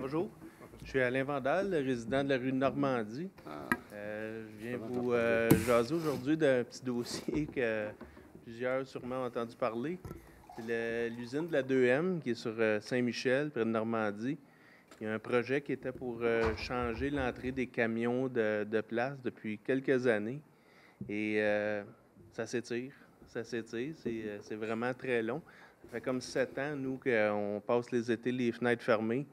Bonjour, je suis Alain Vandal, le résident de la rue de Normandie. Je viens vous jaser aujourd'hui d'un petit dossier que plusieurs sûrement ont entendu parler. C'est l'usine de la 2M qui est sur Saint-Michel, près de Normandie. Il y a un projet qui était pour changer l'entrée des camions de place depuis quelques années. Et ça s'étire, c'est vraiment très long. Ça fait comme 7 ans, nous, qu'on passe les étés, les fenêtres fermées.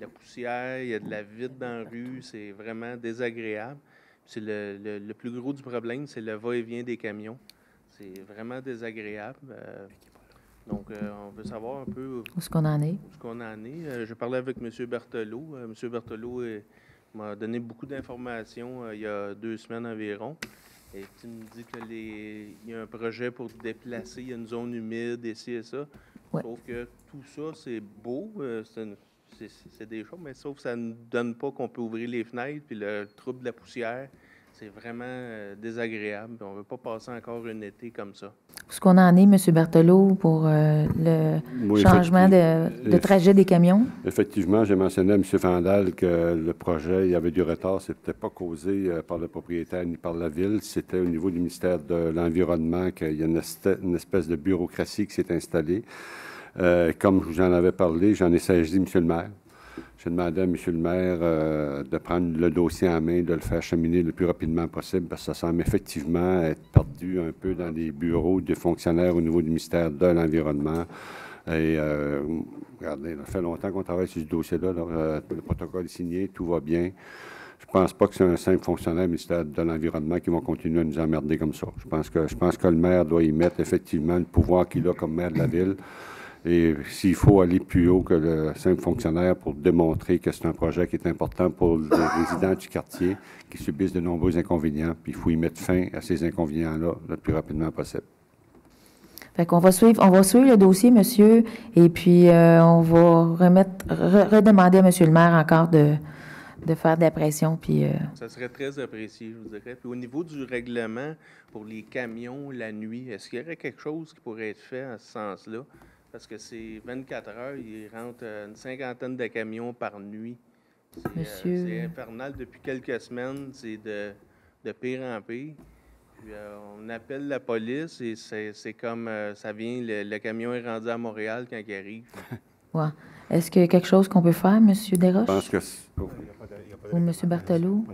La poussière, il y a de la vide dans la rue, c'est vraiment désagréable. C'est le plus gros du problème, c'est le va-et-vient des camions. C'est vraiment désagréable. Donc, on veut savoir un peu Où est-ce qu'on en est? où ce qu'on en est. Je parlais avec M. Berthelot. M. Berthelot m'a donné beaucoup d'informations il y a 2 semaines environ. Et puis, il me dit qu'il y a un projet pour déplacer, il y a une zone humide, ici et ça. Ouais. Sauf que tout ça, c'est beau, c'est des choses, mais sauf que ça ne donne pas qu'on peut ouvrir les fenêtres, puis le trouble de la poussière, c'est vraiment désagréable. On ne veut pas passer encore un été comme ça. Où est-ce qu'on en est, M. Berthelot, pour le Oui, changement de trajet des camions? Effectivement, j'ai mentionné à M. Vandal que le projet, il y avait du retard. Ce n'était pas causé par le propriétaire ni par la Ville. C'était au niveau du ministère de l'Environnement qu'il y a une espèce de bureaucratie qui s'est installée. Comme j'en avais parlé, j'en ai saisi M. le maire. J'ai demandé à M. le maire de prendre le dossier en main, de le faire cheminer le plus rapidement possible, parce que ça semble effectivement être perdu un peu dans les bureaux des fonctionnaires au niveau du ministère de l'Environnement. Et regardez, ça fait longtemps qu'on travaille sur ce dossier-là. Le protocole est signé, tout va bien. Je pense pas que c'est un simple fonctionnaire du ministère de l'Environnement qui va continuer à nous emmerder comme ça. Je pense que le maire doit y mettre effectivement le pouvoir qu'il a comme maire de la Ville. Et s'il faut aller plus haut que le simple fonctionnaire pour démontrer que c'est un projet qui est important pour les résidents du quartier qui subissent de nombreux inconvénients, puis il faut y mettre fin à ces inconvénients-là le plus rapidement possible. Fait qu'on va suivre le dossier, monsieur, et puis on va redemander à M. le maire encore de faire de la pression, puis... Ça serait très apprécié, je vous dirais. Puis au niveau du règlement pour les camions la nuit, est-ce qu'il y aurait quelque chose qui pourrait être fait en ce sens-là? Parce que c'est 24 heures, il rentre une 50aine de camions par nuit. C'est infernal depuis quelques semaines, c'est de pire en pire. Puis, on appelle la police et c'est comme ça vient, le camion est rendu à Montréal quand il arrive. Ouais. Est-ce qu'il y a quelque chose qu'on peut faire, M. Desroches? Je pense que... Ou M. Berthelot?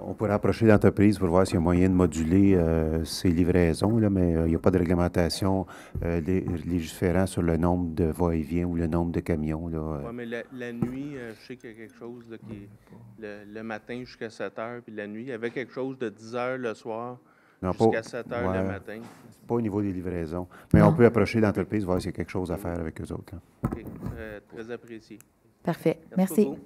On pourrait approcher l'entreprise pour voir s'il y a moyen de moduler ces livraisons, là, mais il n'y a pas de réglementation légiférant sur le nombre de va-et-vient ou le nombre de camions. Oui, mais la nuit, je sais qu'il y a quelque chose là, qui le matin jusqu'à 7 heures, puis la nuit, il y avait quelque chose de 10 heures le soir jusqu'à 7 heures le matin. Pas au niveau des livraisons. Mais on peut approcher l'entreprise, voir s'il y a quelque chose à faire avec eux autres. OK, très apprécié. Parfait. Merci. Beaucoup.